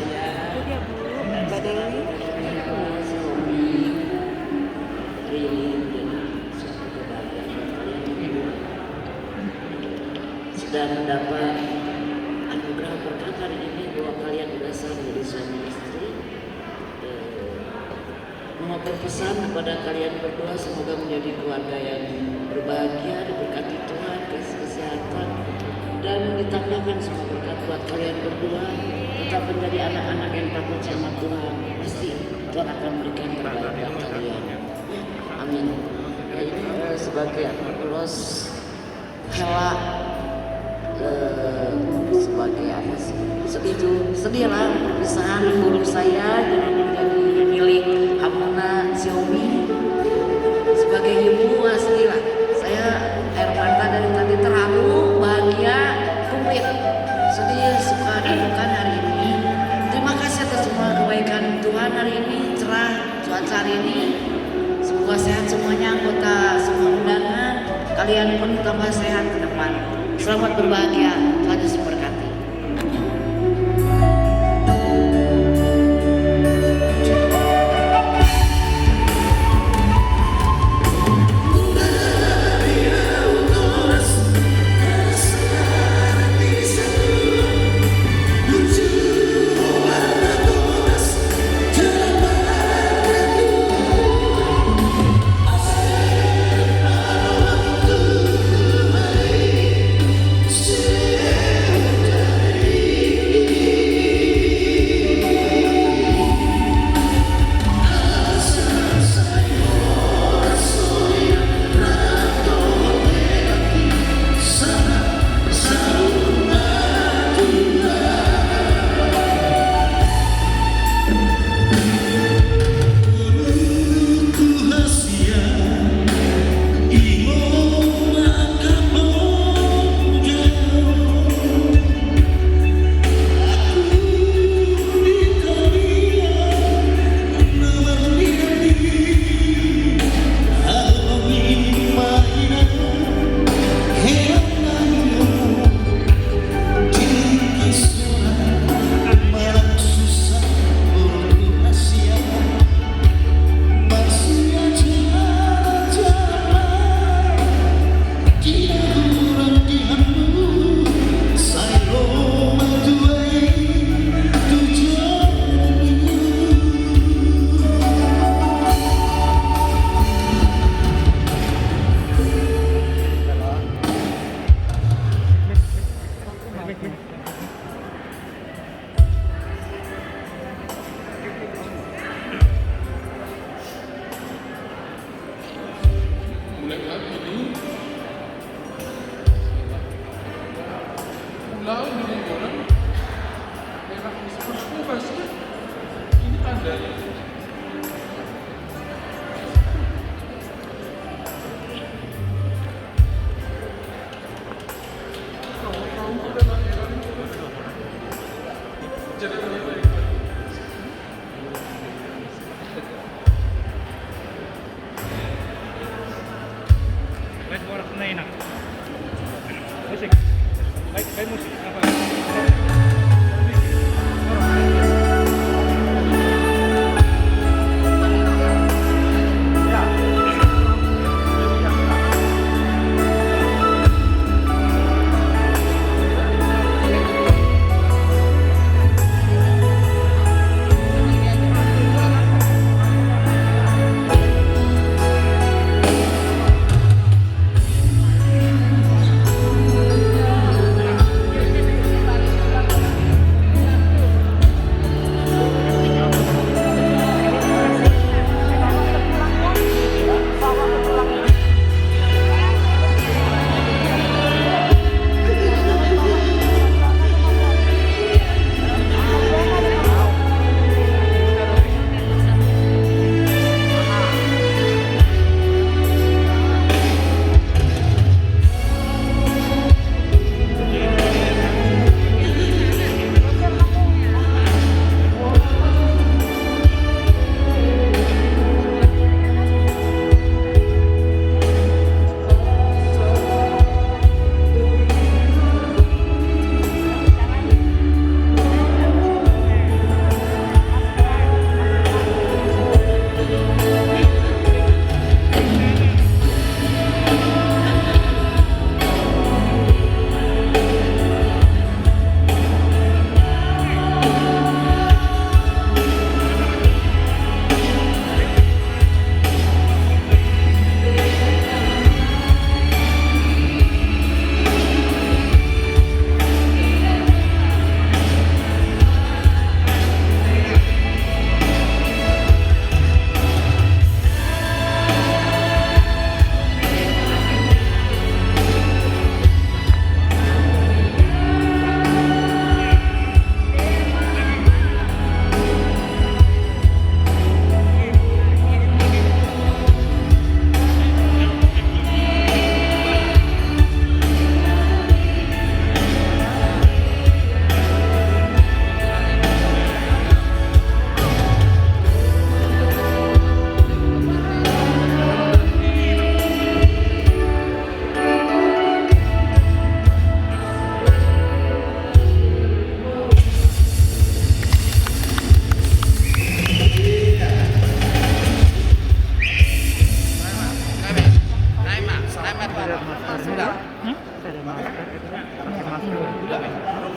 saya. Itu dia Bu, Mbak Dewi. Suami Rini dan suatu kebahagiaan buat kalian berdua. Sudah mendapat anugerah berkat hari ini bahwa kalian berasal menjadi suami istri. Mau berpesan kepada kalian berdua, semoga menjadi keluarga yang berbahagia, diberkati Tuhan, kasih kesehatan, dan ditambahkan semua berkat buat kalian berdua. Tetap menjadi anak-anak yang takut sama Tuhan. Pasti Tuhan akan memberikan terbaik buat kalian. Amin. Nah, ini sebagai Apollos Hela sebagai apa sih? Sedih lah perpisahan buruk saya jadi menjadi milik Hamuna Xiaomi. Sebagai ibu asli lah, saya air mata dari tadi terharu, bahagia, komplit. Sedih, suka dan duka hari ini. Terima kasih atas semua kebaikan Tuhan hari ini, cerah cuaca hari ini. Semoga sehat semuanya, anggota semua undangan. Kalian pun tambah sehat ke depan. Selamat berbahagia, Tuhan Yesus berkati. Lalu dengan orang merah seperti pasti ini tandanya. Jadi Baik, orang enak. Musik. Baik musik. Apa? ada masker ya? Ada masker gitu kan? Pakai masker.